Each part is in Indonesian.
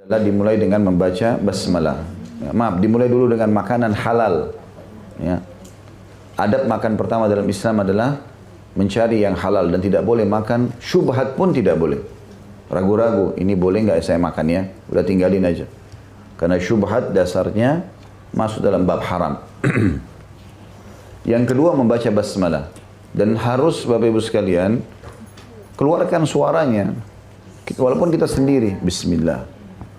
adalah dimulai dengan membaca basmalah. Ya, maaf, dimulai dulu dengan makanan halal. Ya. Adab makan pertama dalam Islam adalah mencari yang halal dan tidak boleh makan syubhat pun tidak boleh. Ragu-ragu, ini boleh nggak saya makan ya? Udah tinggalin aja. Karena syubhat dasarnya masuk dalam bab haram. Yang kedua membaca basmalah. Dan harus Bapak Ibu sekalian keluarkan suaranya. Walaupun kita sendiri, bismillah.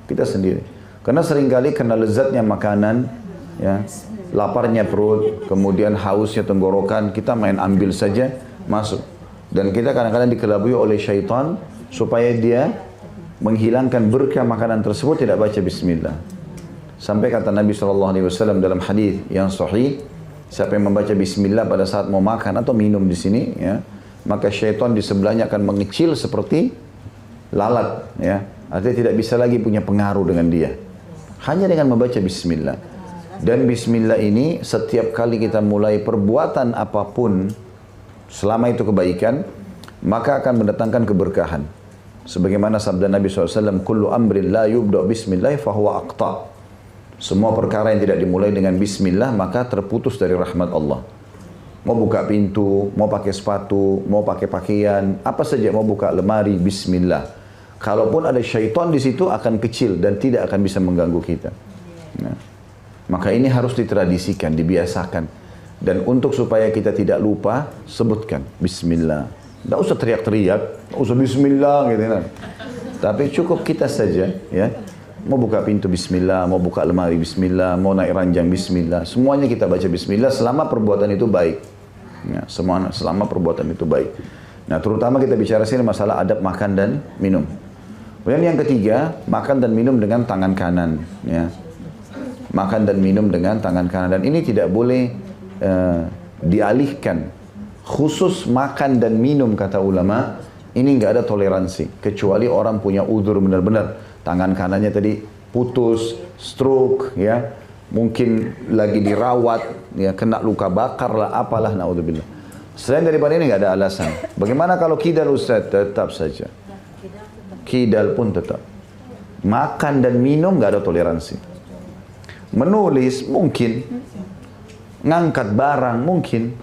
Kita sendiri. Karena seringkali karena lezatnya makanan, ya, laparnya perut, kemudian hausnya tenggorokan, kita main ambil saja, masuk. Dan kita kadang-kadang dikelabui oleh syaitan supaya dia menghilangkan berkah makanan tersebut tidak baca bismillah. Sampai kata Nabi SAW dalam hadis yang sahih, siapa yang membaca bismillah pada saat mau makan atau minum di sini, ya, maka syaitan di sebelahnya akan mengecil seperti lalat, ya. Artinya tidak bisa lagi punya pengaruh dengan dia. Hanya dengan membaca bismillah. Dan bismillah ini setiap kali kita mulai perbuatan apapun, selama itu kebaikan, maka akan mendatangkan keberkahan. Sebagaimana sabda Nabi SAW, kullu amrin la yubda' bismillah fahuwa aqta'. Semua perkara yang tidak dimulai dengan bismillah maka terputus dari rahmat Allah. Mau buka pintu, mau pakai sepatu, mau pakai pakaian, apa saja, mau buka lemari, bismillah. Kalaupun ada syaitan di situ akan kecil dan tidak akan bisa mengganggu kita. Nah, maka ini harus ditradisikan, dibiasakan. Dan untuk supaya kita tidak lupa, sebutkan bismillah. Tidak usah teriak-teriak, tidak usah bismillah gitu kan. Tapi cukup kita saja, ya. Mau buka pintu bismillah, mau buka lemari bismillah, mau naik ranjang bismillah. Semuanya kita baca bismillah selama perbuatan itu baik. Ya, selama perbuatan itu baik. Nah, terutama kita bicara sini masalah adab makan dan minum. Kemudian yang ketiga, makan dan minum dengan tangan kanan. Ya. Makan dan minum dengan tangan kanan. Dan ini tidak boleh dialihkan. Khusus makan dan minum, kata ulama, ini nggak ada toleransi. Kecuali orang punya udzur benar-benar. Tangan kanannya tadi putus, stroke, ya, mungkin lagi dirawat, ya, kena luka bakar lah, apalah, naudzubillah. Selain daripada ini nggak ada alasan. Bagaimana kalau kidal, Ustaz? Tetap saja. Kidal pun tetap. Makan dan minum nggak ada toleransi. Menulis mungkin, ngangkat barang mungkin,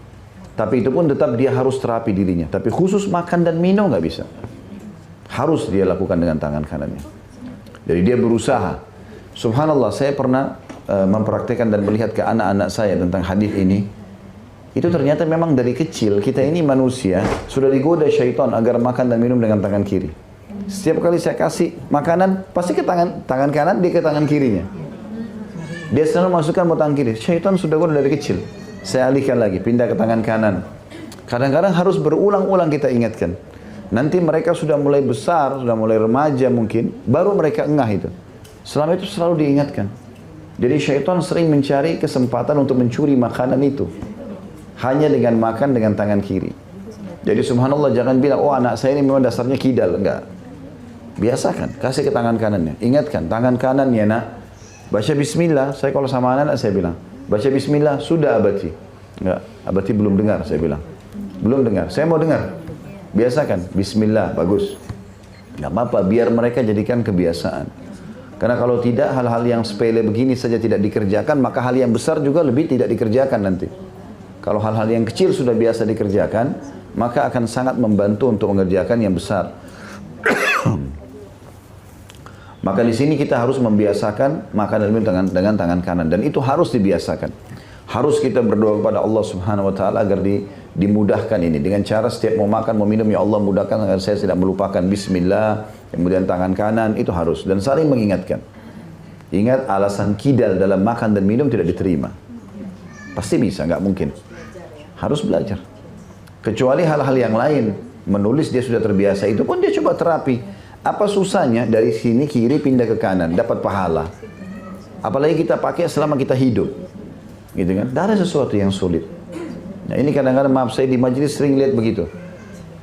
tapi itu pun tetap dia harus terapi dirinya. Tapi khusus makan dan minum nggak bisa. Harus dia lakukan dengan tangan kanannya. Jadi dia berusaha. Subhanallah, saya pernah mempraktikkan dan melihat ke anak-anak saya tentang hadis ini. Itu ternyata memang dari kecil kita ini manusia sudah digoda syaitan agar makan dan minum dengan tangan kiri. Setiap kali saya kasih makanan pasti ke tangan kanan, dia ke tangan kirinya. Dia selalu masukkan mau tangan kiri. Syaitan sudah goda dari kecil. Saya alihkan lagi, pindah ke tangan kanan. Kadang-kadang harus berulang-ulang kita ingatkan. Nanti mereka sudah mulai besar, sudah mulai remaja mungkin, baru mereka engah itu. Selama itu selalu diingatkan. Jadi syaitan sering mencari kesempatan untuk mencuri makanan itu. Hanya dengan makan dengan tangan kiri. Jadi subhanallah, jangan bilang, oh anak saya ini memang dasarnya kidal. Enggak. Biasakan, kasih ke tangan kanannya. Ingatkan, tangan kanannya nak, baca bismillah. Saya kalau sama anak saya bilang, baca bismillah, sudah abati. Enggak, abati belum dengar, saya bilang. Belum dengar, saya mau dengar. Biasakan, bismillah, bagus. Nggak apa-apa, biar mereka jadikan kebiasaan. Karena kalau tidak, hal-hal yang sepele begini saja tidak dikerjakan, maka hal yang besar juga lebih tidak dikerjakan nanti. Kalau hal-hal yang kecil sudah biasa dikerjakan, maka akan sangat membantu untuk mengerjakan yang besar. Maka di sini kita harus membiasakan makan dan minum dengan tangan kanan. Dan itu harus dibiasakan. Harus kita berdoa kepada Allah Subhanahu Wa Taala agar dimudahkan ini. Dengan cara setiap mau makan, mau minum, ya Allah mudahkan agar saya tidak melupakan bismillah, kemudian tangan kanan, itu harus. Dan saling mengingatkan. Ingat, alasan kidal dalam makan dan minum tidak diterima. Pasti bisa, nggak mungkin. Harus belajar. Kecuali hal-hal yang lain. Menulis dia sudah terbiasa, itu pun dia coba terapi. Apa susahnya dari sini kiri pindah ke kanan, dapat pahala. Apalagi kita pakai selama kita hidup. Gitu kan? Tidak ada sesuatu yang sulit. Nah, ini kadang-kadang maaf saya di majelis sering lihat begitu.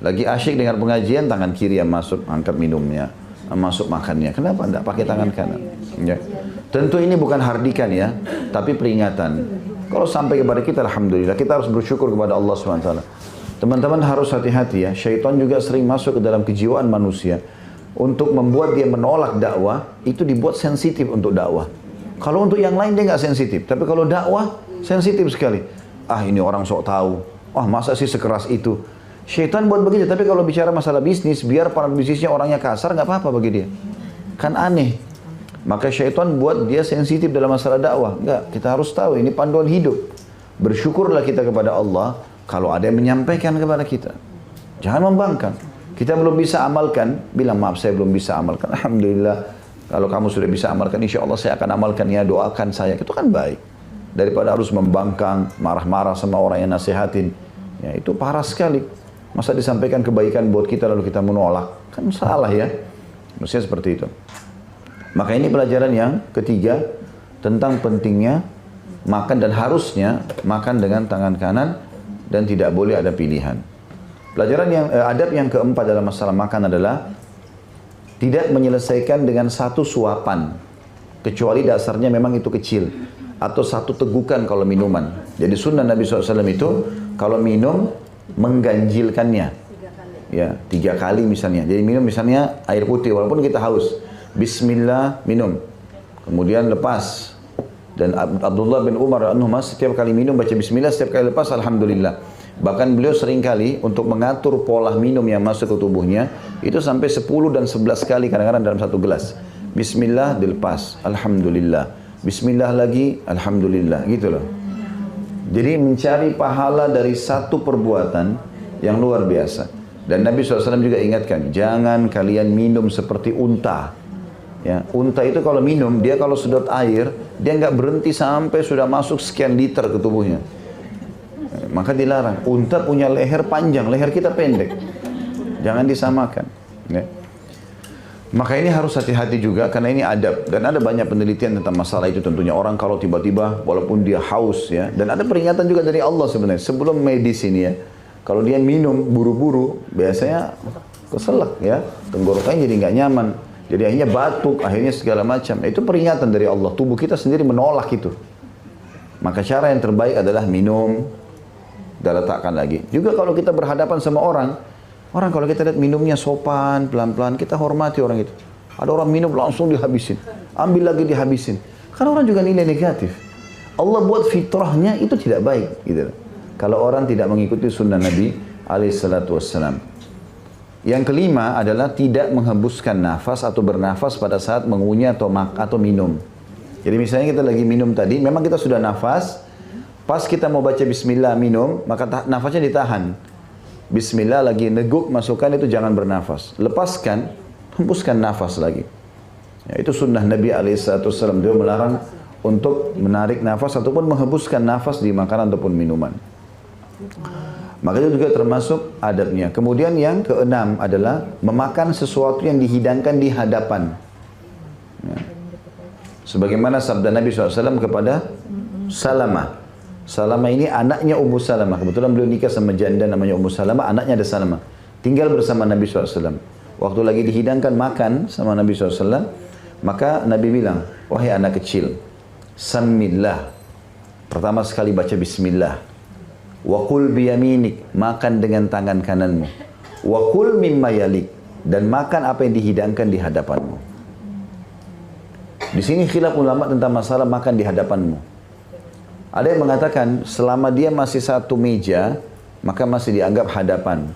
Lagi asyik dengan pengajian, tangan kiri yang masuk, angkat minumnya, masuk makannya. Kenapa tidak pakai tangan kanan? Ya. Tentu ini bukan hardikan ya, tapi peringatan. Kalau sampai kepada kita, alhamdulillah, kita harus bersyukur kepada Allah SWT. Teman-teman harus hati-hati ya, syaitan juga sering masuk ke dalam kejiwaan manusia. untuk membuat dia menolak dakwah, itu dibuat sensitif untuk dakwah. Kalau untuk yang lain dia nggak sensitif, tapi kalau dakwah sensitif sekali. Ah ini orang sok tahu, wah masa sih sekeras itu. Syaitan buat begitu, tapi kalau bicara masalah bisnis, biar para bisnisnya orangnya kasar, nggak apa-apa bagi dia. Kan aneh. Maka syaitan buat dia sensitif dalam masalah dakwah. Enggak, kita harus tahu ini panduan hidup. Bersyukurlah kita kepada Allah kalau ada yang menyampaikan kepada kita. Jangan membangkang. Kita belum bisa amalkan, bilang maaf saya belum bisa amalkan. Alhamdulillah, kalau kamu sudah bisa amalkan, insya Allah saya akan amalkan ya, doakan saya. Itu kan baik. Daripada harus membangkang, marah-marah sama orang yang nasihatin. Ya, itu parah sekali. Masa disampaikan kebaikan buat kita lalu kita menolak? Kan salah ya. Mestinya seperti itu. Maka ini pelajaran yang ketiga tentang pentingnya makan dan harusnya makan dengan tangan kanan dan tidak boleh ada pilihan. Pelajaran yang adab yang keempat dalam masalah makan adalah tidak menyelesaikan dengan satu suapan kecuali dasarnya memang itu kecil atau satu tegukan kalau minuman. Jadi sunnah Nabi SAW itu kalau minum mengganjilkannya. Ya, 3 kali misalnya. Jadi minum misalnya air putih walaupun kita haus. Bismillah minum. Kemudian lepas. Dan Abdullah bin Umar anhuma setiap kali minum baca bismillah, setiap kali lepas alhamdulillah. Bahkan beliau sering kali untuk mengatur pola minum yang masuk ke tubuhnya itu sampai 10 dan 11 kali kadang-kadang dalam satu gelas. Bismillah dilepas, alhamdulillah. Bismillah lagi, alhamdulillah. Gitu loh. Jadi mencari pahala dari satu perbuatan yang luar biasa. Dan Nabi SAW juga ingatkan, jangan kalian minum seperti unta. Ya, unta itu kalau minum, dia kalau sedot air, dia nggak berhenti sampai sudah masuk sekian liter ke tubuhnya. Maka dilarang. Unta punya leher panjang, leher kita pendek. Jangan disamakan. Ya. Maka ini harus hati-hati juga karena ini adab. Dan ada banyak penelitian tentang masalah itu tentunya. Orang kalau tiba-tiba walaupun dia haus ya. Dan ada peringatan juga dari Allah sebenarnya. Sebelum medis ini ya. Kalau dia minum buru-buru biasanya keselak ya. Tenggorokannya jadi nggak nyaman. Jadi akhirnya batuk, akhirnya segala macam. Itu peringatan dari Allah. Tubuh kita sendiri menolak itu. Maka cara yang terbaik adalah minum dan letakkan lagi. Juga kalau kita berhadapan sama orang kalau kita lihat minumnya sopan, pelan-pelan, kita hormati orang itu. Ada orang minum langsung dihabisin. Ambil lagi dihabisin. Karena orang juga nilai negatif. Allah buat fitrahnya itu tidak baik. Gitu. Kalau orang tidak mengikuti sunnah Nabi alaihissalam. Yang kelima adalah tidak menghembuskan nafas atau bernafas pada saat mengunyah atau minum. Jadi misalnya kita lagi minum tadi, memang kita sudah nafas. Pas kita mau baca bismillah minum, maka nafasnya ditahan. Bismillah lagi neguk masukkan itu jangan bernafas. Lepaskan, hembuskan nafas lagi. Ya, itu sunnah Nabi SAW. Dia melarang untuk menarik nafas ataupun menghembuskan nafas di makanan ataupun minuman. Maka itu juga termasuk adabnya. Kemudian yang keenam adalah memakan sesuatu yang dihidangkan di hadapan. Ya. Sebagaimana sabda Nabi SAW kepada Salamah. Salamah ini anaknya Ummu Salamah. Kebetulan beliau nikah sama janda namanya Ummu Salamah, anaknya ada Salamah. Tinggal bersama Nabi SAW. Waktu lagi dihidangkan makan sama Nabi SAW, maka Nabi bilang, wahai anak kecil, Samillah. Pertama sekali baca bismillah. Wa qul biyaminik, makan dengan tangan kananmu. Wa qul mimma yalik, dan makan apa yang dihidangkan di hadapanmu. Di sini khilaf ulama tentang masalah makan di hadapanmu. Ada yang mengatakan selama dia masih satu meja, maka masih dianggap hadapan.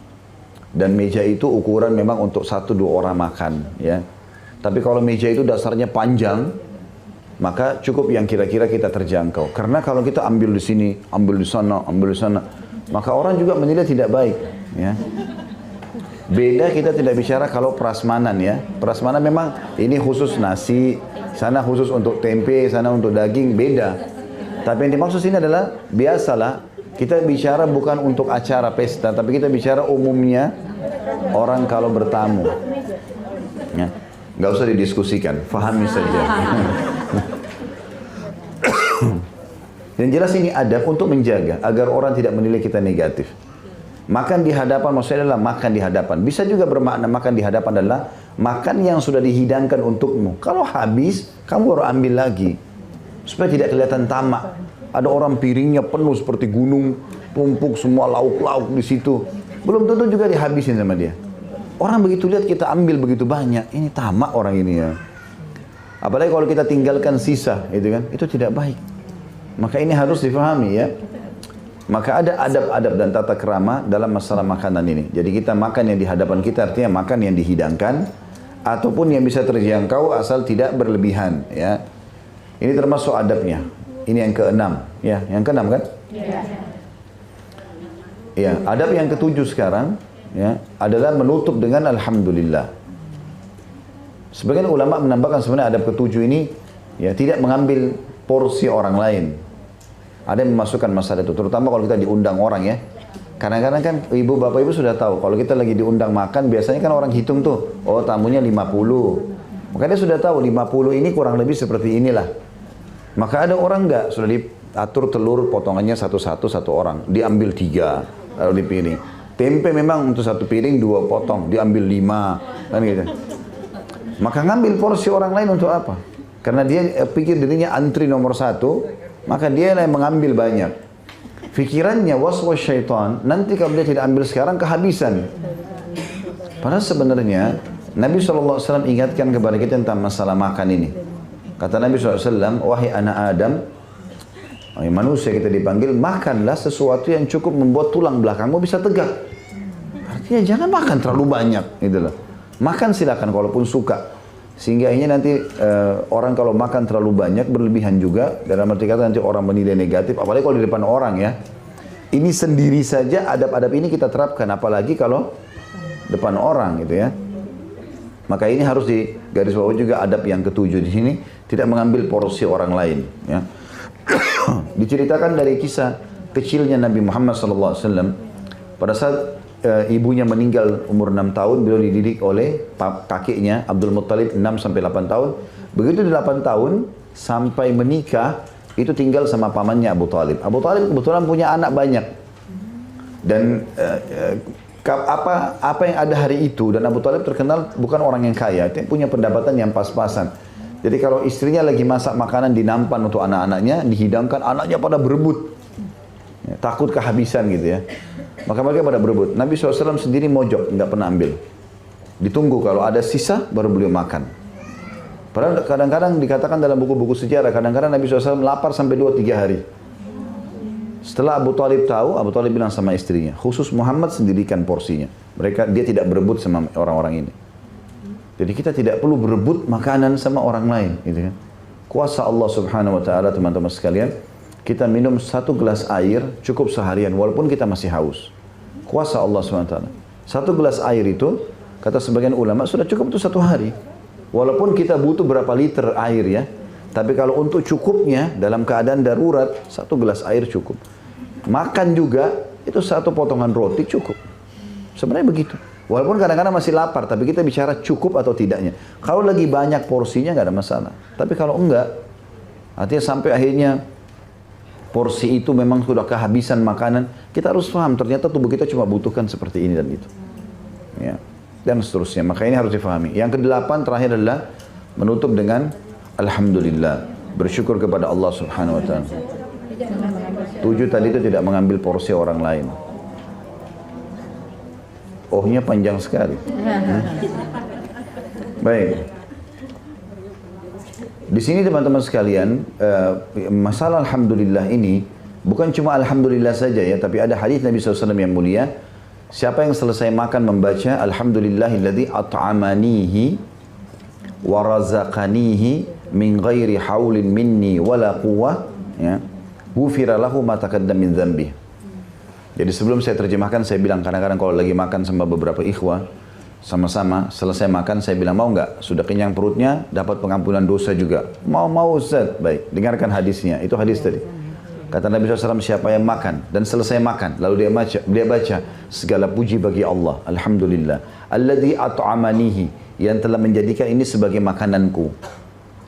Dan meja itu ukuran memang untuk 1-2 orang makan. Ya. Tapi kalau meja itu dasarnya panjang, maka cukup yang kira-kira kita terjangkau. Karena kalau kita ambil di sini, ambil di sana, maka orang juga menilai tidak baik. Ya. Beda kita tidak bicara kalau prasmanan ya. Prasmanan memang ini khusus nasi, sana khusus untuk tempe, sana untuk daging, beda. Tapi yang dimaksud sini adalah biasalah kita bicara bukan untuk acara pesta, tapi kita bicara umumnya orang kalau bertamu. Ya, nggak usah didiskusikan, fahami saja. Dan jelas ini adab untuk menjaga agar orang tidak menilai kita negatif. Makan di hadapan maksudnya adalah makan di hadapan. Bisa juga bermakna makan di hadapan adalah makan yang sudah dihidangkan untukmu. Kalau habis, kamu baru ambil lagi. Supaya tidak kelihatan tamak. Ada orang piringnya penuh seperti gunung, tumpuk semua lauk-lauk di situ. Belum tentu juga dihabisin sama dia. Orang begitu lihat kita ambil begitu banyak, ini tamak orang ini ya. Apalagi kalau kita tinggalkan sisa, itu kan, itu tidak baik. Maka ini harus difahami ya. Maka ada adab-adab dan tata krama dalam masalah makanan ini. Jadi kita makan yang di hadapan kita, artinya makan yang dihidangkan, ataupun yang bisa terjangkau asal tidak berlebihan ya. Ini termasuk adabnya. Ini yang keenam, ya, yang keenam kan? Ya, adab yang ketujuh sekarang ya adalah menutup dengan alhamdulillah. Sebagian ulama menambahkan sebenarnya adab ketujuh ini ya tidak mengambil porsi orang lain. Ada yang memasukkan masalah itu, terutama kalau kita diundang orang ya. Kadang-kadang kan ibu bapak ibu sudah tahu kalau kita lagi diundang makan biasanya kan orang hitung tuh, oh tamunya 50. Maka dia sudah tahu 50 ini kurang lebih seperti inilah. Maka ada orang enggak sudah diatur telur potongannya satu-satu satu orang, diambil 3 lalu dipiring. Tempe memang untuk satu piring 2 potong, diambil 5 kan gitu. Maka ngambil porsi orang lain untuk apa? Karena dia pikir dirinya antri nomor 1, maka dia yang mengambil banyak. Fikirannya waswas syaitan, nanti kalau dia tidak ambil sekarang kehabisan. Padahal sebenarnya Nabi SAW ingatkan kepada kita tentang masalah makan ini. Kata Nabi SAW, wahai anak Adam, wahai manusia kita dipanggil, makanlah sesuatu yang cukup membuat tulang belakangmu bisa tegak. Artinya jangan makan terlalu banyak, gitu loh. Makan silakan kalaupun suka. Sehingga ini nanti orang kalau makan terlalu banyak berlebihan juga, dalam arti kata nanti orang menilai negatif, apalagi kalau di depan orang ya. Ini sendiri saja adab-adab ini kita terapkan, apalagi kalau depan orang gitu ya. Maka ini harus digarisbawahi juga adab yang ketujuh di sini, tidak mengambil porsi orang lain ya. Diceritakan dari kisah kecilnya Nabi Muhammad SAW pada saat ibunya meninggal umur 6 tahun, beliau dididik oleh kakeknya Abdul Muttalib 6-8 tahun. Begitu 8 tahun sampai menikah itu tinggal sama pamannya Abu Talib. Abu Talib kebetulan punya anak banyak. Dan apa yang ada hari itu, dan Abu Talib terkenal bukan orang yang kaya, dia punya pendapatan yang pas-pasan. Jadi kalau istrinya lagi masak makanan di nampan untuk anak-anaknya, dihidangkan, anaknya pada berebut. Ya, takut kehabisan gitu ya. Maka mereka pada berebut. Nabi SAW sendiri mojok, nggak pernah ambil. Ditunggu kalau ada sisa, baru beliau makan. Padahal kadang-kadang dikatakan dalam buku-buku sejarah, kadang-kadang Nabi SAW lapar sampai 2-3 hari. Setelah Abu Talib tahu, Abu Talib bilang sama istrinya, khusus Muhammad sendirikan porsinya. Dia tidak berebut sama orang-orang ini. Jadi kita tidak perlu berebut makanan sama orang lain. Gitu kan. Kuasa Allah Subhanahu Wa Taala teman-teman sekalian. Kita minum 1 gelas air cukup seharian walaupun kita masih haus. Kuasa Allah SWT. 1 gelas air itu, kata sebagian ulama, sudah cukup untuk 1 hari. Walaupun kita butuh berapa liter air ya. Tapi kalau untuk cukupnya, dalam keadaan darurat, 1 gelas air cukup. Makan juga, itu 1 potongan roti cukup. Sebenarnya begitu. Walaupun kadang-kadang masih lapar, tapi kita bicara cukup atau tidaknya. Kalau lagi banyak porsinya nggak ada masalah. Tapi kalau enggak, artinya sampai akhirnya porsi itu memang sudah kehabisan makanan, kita harus paham ternyata tubuh kita cuma butuhkan seperti ini dan itu. Ya. Dan seterusnya. Maka ini harus difahami. Yang ke-8 terakhir adalah menutup dengan alhamdulillah, bersyukur kepada Allah Subhanahu Wa Taala. 7 tadi itu tidak mengambil porsi orang lain. Ohnya panjang sekali. Baik. Di sini teman-teman sekalian, masalah alhamdulillah ini bukan cuma alhamdulillah saja ya, tapi ada hadis Nabi SAW yang mulia. Siapa yang selesai makan membaca alhamdulillahilladzi at'amanihi wa razaqanihi min ghairi haulin minni wala quwwah, ya, ghufira lahu ma taqaddama min dzambi. Jadi sebelum saya terjemahkan, saya bilang kadang-kadang kalau lagi makan sama beberapa ikhwah, sama-sama selesai makan, saya bilang mau nggak? Sudah kenyang perutnya, dapat pengampunan dosa juga. Mau Ustaz? Baik, dengarkan hadisnya. Itu hadis tadi. Kata Nabi SAW, siapa yang makan dan selesai makan, lalu dia baca segala puji bagi Allah, alhamdulillah, alladzi at'amanihi, yang telah menjadikan ini sebagai makananku,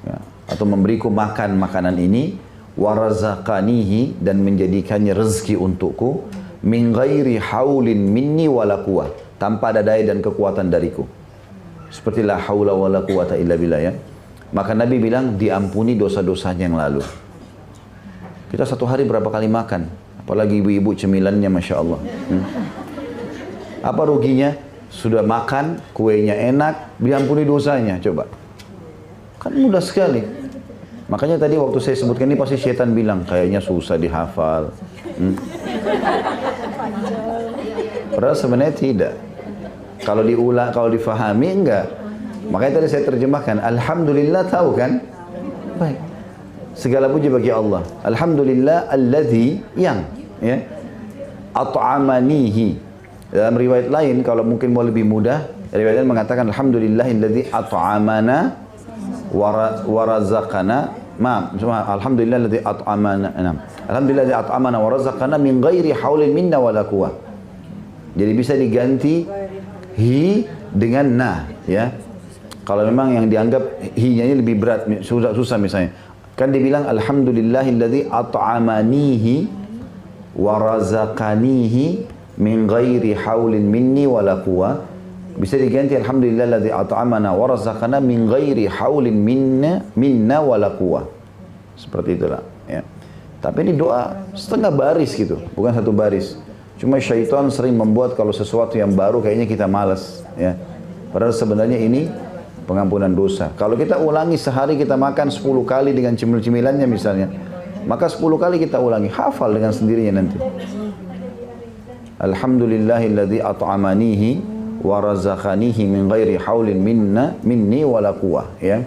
ya, atau memberiku makan makanan ini, wa razaqanihi, dan menjadikannya rezeki untukku, min ghairi haulin minni wala quwwah, tanpa ada daya dan kekuatan dariku. Seperti la haula wala quwwata illa billah ya. Maka Nabi bilang diampuni dosa-dosanya yang lalu. Kita 1 hari berapa kali makan? Apalagi ibu-ibu cemilannya Masya Allah. Apa ruginya? sudah makan, kuenya enak, diampuni dosanya, coba. Kan mudah sekali. Makanya tadi waktu saya sebutkan ini pasti syaitan bilang, kayaknya susah dihafal. Padahal sebenarnya tidak. Kalau diulang, kalau difahami enggak. Makanya tadi saya terjemahkan, Alhamdulillah, tahu kan? Baik. Segala puji bagi Allah. Alhamdulillah alladzi yang ya at'amanihi. Dalam riwayat lain kalau mungkin mau lebih mudah, riwayat lain mengatakan alhamdulillahilladzi at'amana wa razaqana. Alhamdulillahilladzi at'amana. Alhamdulillahilladzi at'amana wa razaqana min ghairi haulin minna wala quwwah. Jadi bisa diganti hi dengan na, ya. Kalau memang yang dianggap hi-nya ini lebih berat, susah misalnya. Kan dibilang alhamdulillahilladzi at'amanihi wa razaqanihi min ghairi haulin minni wala quwwah. Bisa diganti alhamdulillahilladzi at'amana wa razaqana min ghairi haulin minna wala quwwah. Seperti itulah, ya. Tapi ini doa setengah baris gitu, bukan satu baris. Cuma syaitan sering membuat kalau sesuatu yang baru kayaknya kita malas, ya. Padahal sebenarnya ini pengampunan dosa. Kalau kita ulangi sehari kita makan 10 kali dengan cemil-cemilannya misalnya, maka 10 kali kita ulangi, hafal dengan sendirinya nanti. Alhamdulillahilladzi at'amanihi wa razaqanihi min ghairi haulin minni wala quwwah, ya.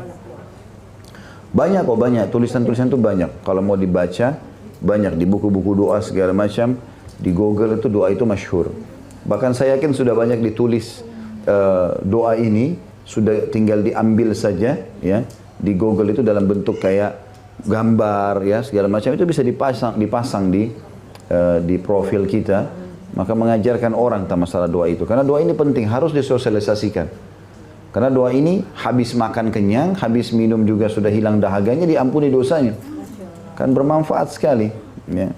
Banyak tulisan-tulisan itu banyak. Kalau mau dibaca banyak di buku-buku doa segala macam, di Google itu doa itu masyhur. Bahkan saya yakin sudah banyak ditulis doa ini, sudah tinggal diambil saja, ya. Di Google itu dalam bentuk kayak gambar, ya, segala macam itu bisa dipasang di profil kita. Maka mengajarkan orang tentang masalah doa itu. Karena doa ini penting, harus disosialisasikan. Karena doa ini habis makan kenyang, habis minum juga sudah hilang dahaganya, diampuni dosanya. Kan bermanfaat sekali, ya.